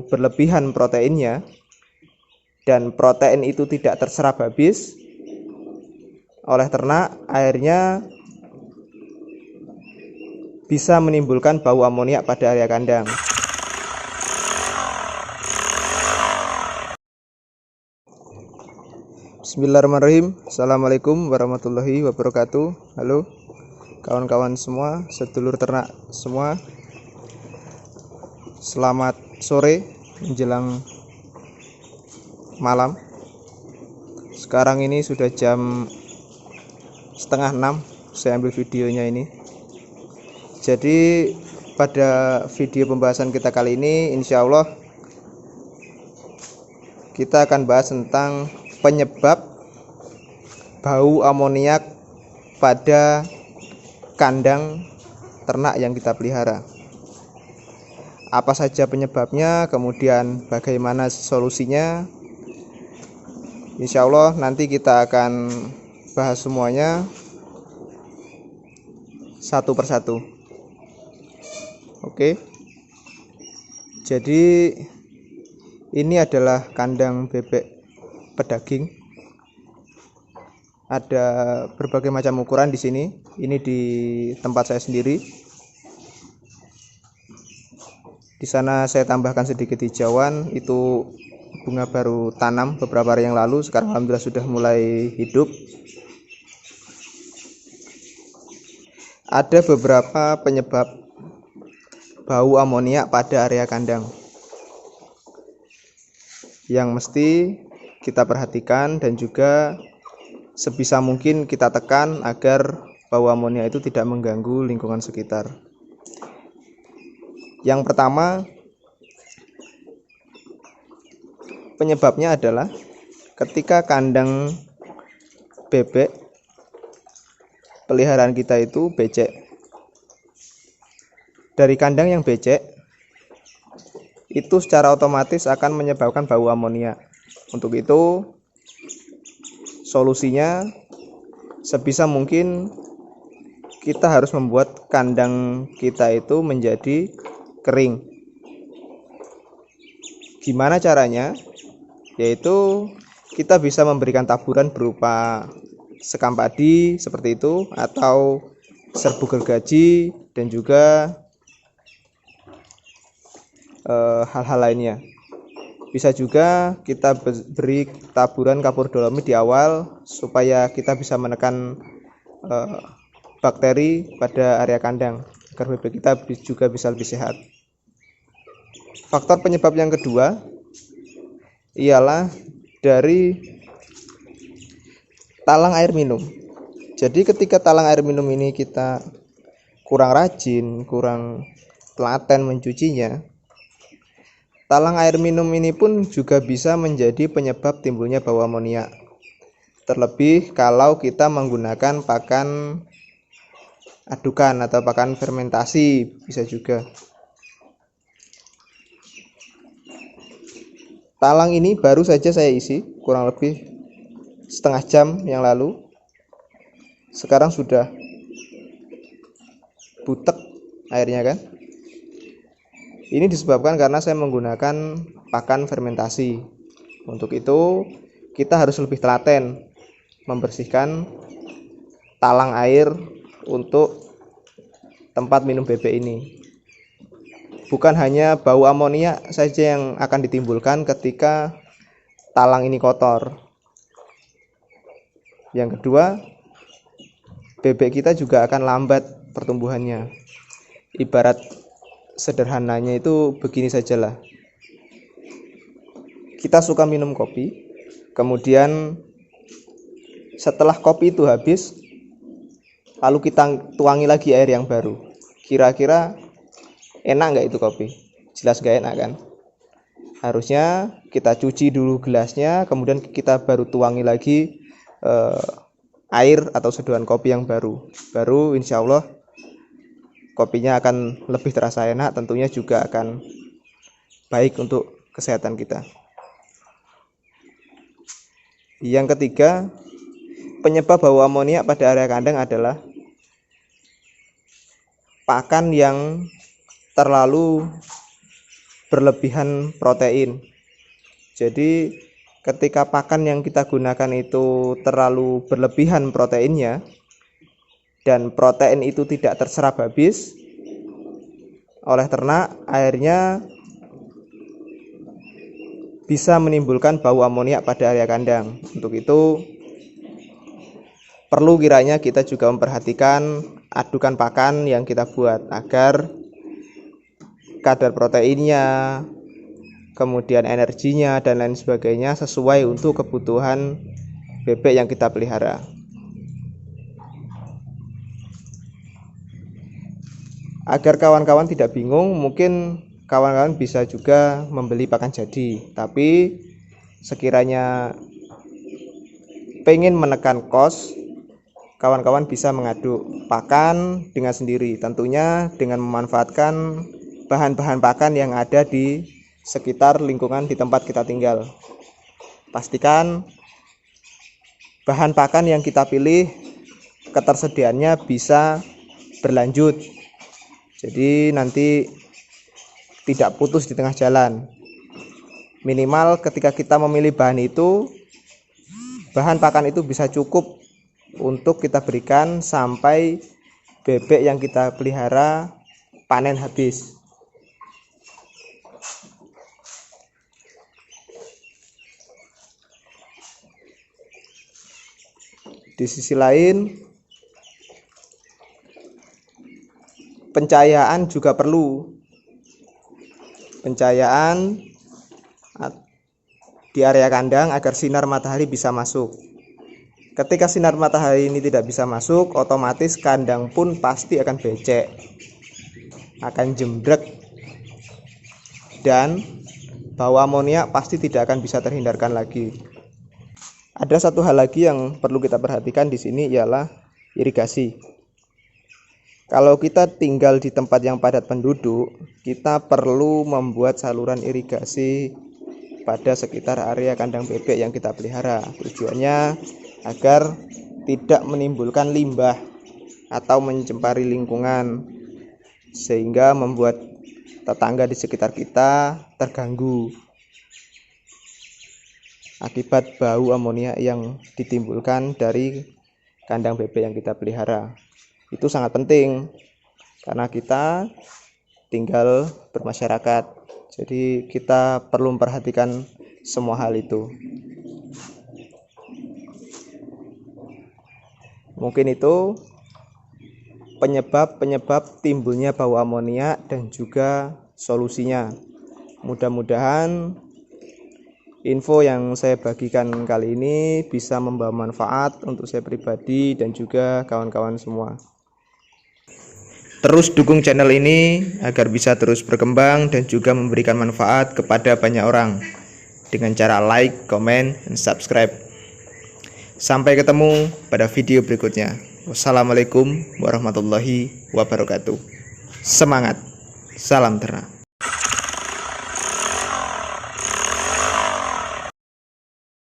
berlebihan proteinnya dan protein itu tidak terserap habis oleh ternak, akhirnya bisa menimbulkan bau amoniak pada area kandang. Bismillahirrahmanirrahim. Assalamualaikum warahmatullahi wabarakatuh. Halo kawan-kawan semua, sedulur ternak semua. Selamat sore menjelang malam. Sekarang ini sudah jam 5:30 saya ambil videonya ini. Jadi pada video pembahasan kita kali ini, insya Allah kita akan bahas tentang penyebab bau amoniak pada kandang ternak yang kita pelihara. Apa saja penyebabnya, kemudian bagaimana solusinya. Insya Allah nanti kita akan bahas semuanya satu persatu. Oke. Jadi ini adalah kandang bebek pedaging. Ada berbagai macam ukuran di sini. Ini di tempat saya sendiri. Di sana saya tambahkan sedikit hijauan. Itu bunga baru tanam beberapa hari yang lalu. Sekarang alhamdulillah sudah mulai hidup. Ada beberapa penyebab bau amoniak pada area kandang yang mesti kita perhatikan dan juga sebisa mungkin kita tekan agar bau amoniak itu tidak mengganggu lingkungan sekitar. Yang pertama, penyebabnya adalah ketika kandang bebek peliharaan kita itu becek. Dari kandang yang becek itu secara otomatis akan menyebabkan bau amoniak. Untuk itu solusinya sebisa mungkin kita harus membuat kandang kita itu menjadi kering. Gimana caranya? Yaitu kita bisa memberikan taburan berupa sekam padi seperti itu, atau serbuk gergaji, dan juga hal-hal lainnya. Bisa juga kita beri taburan kapur dolomit di awal supaya kita bisa menekan bakteri pada area kandang agar bebek kita juga bisa lebih sehat. Faktor penyebab yang kedua ialah dari talang air minum. Jadi ketika talang air minum ini kita kurang rajin, kurang telaten mencucinya, talang air minum ini pun juga bisa menjadi penyebab timbulnya bau amoniak. Terlebih kalau kita menggunakan pakan adukan atau pakan fermentasi, bisa juga. Talang ini baru saja saya isi, kurang lebih setengah jam yang lalu. Sekarang sudah butek airnya kan. Ini disebabkan karena saya menggunakan pakan fermentasi. Untuk itu kita harus lebih telaten membersihkan talang air untuk tempat minum bebek ini. Bukan hanya bau amoniak saja yang akan ditimbulkan ketika talang ini kotor. Yang kedua, bebek kita juga akan lambat pertumbuhannya. Ibarat sederhananya itu begini sajalah. Kita suka minum kopi, kemudian setelah kopi itu habis, lalu kita tuangi lagi air yang baru. Kira-kira enak nggak itu kopi? Jelas nggak enak kan? Harusnya kita cuci dulu gelasnya, kemudian kita baru tuangi lagi air atau seduhan kopi yang baru. Baru insya Allah kopinya akan lebih terasa enak, tentunya juga akan baik untuk kesehatan kita. Yang ketiga, penyebab bau amoniak pada area kandang adalah pakan yang terlalu berlebihan protein. Jadi ketika pakan yang kita gunakan itu terlalu berlebihan proteinnya dan protein itu tidak terserap habis oleh ternak, akhirnya bisa menimbulkan bau amoniak pada area kandang. Untuk itu perlu kiranya kita juga memperhatikan adukan pakan yang kita buat agar kadar proteinnya, kemudian energinya dan lain sebagainya sesuai untuk kebutuhan bebek yang kita pelihara. Agar kawan-kawan tidak bingung, mungkin kawan-kawan bisa juga membeli pakan jadi, tapi sekiranya pengen menekan kos, kawan-kawan bisa mengaduk pakan dengan sendiri, tentunya dengan memanfaatkan bahan-bahan pakan yang ada di sekitar lingkungan di tempat kita tinggal. Pastikan bahan pakan yang kita pilih ketersediaannya bisa berlanjut, jadi nanti tidak putus di tengah jalan. Minimal ketika kita memilih bahan itu, bahan pakan itu bisa cukup untuk kita berikan sampai bebek yang kita pelihara panen habis. Di sisi lain, pencahayaan juga perlu. Pencahayaan di area kandang agar sinar matahari bisa masuk. Ketika sinar matahari ini tidak bisa masuk, otomatis kandang pun pasti akan becek, akan jembrek, dan bau amoniak pasti tidak akan bisa terhindarkan lagi. Ada satu hal lagi yang perlu kita perhatikan di sini ialah irigasi. Kalau kita tinggal di tempat yang padat penduduk, kita perlu membuat saluran irigasi pada sekitar area kandang bebek yang kita pelihara. Tujuannya agar tidak menimbulkan limbah atau mencemari lingkungan, sehingga membuat tetangga di sekitar kita terganggu akibat bau amoniak yang ditimbulkan dari kandang bebek yang kita pelihara. Itu sangat penting karena kita tinggal bermasyarakat, jadi kita perlu memperhatikan semua hal itu. Mungkin itu penyebab timbulnya bau amoniak dan juga solusinya. Mudah-mudahan info yang saya bagikan kali ini bisa membawa manfaat untuk saya pribadi dan juga kawan-kawan semua. Terus dukung channel ini agar bisa terus berkembang dan juga memberikan manfaat kepada banyak orang dengan cara like, komen, dan subscribe. Sampai ketemu pada video berikutnya. Wassalamualaikum warahmatullahi wabarakatuh. Semangat, salam ternak.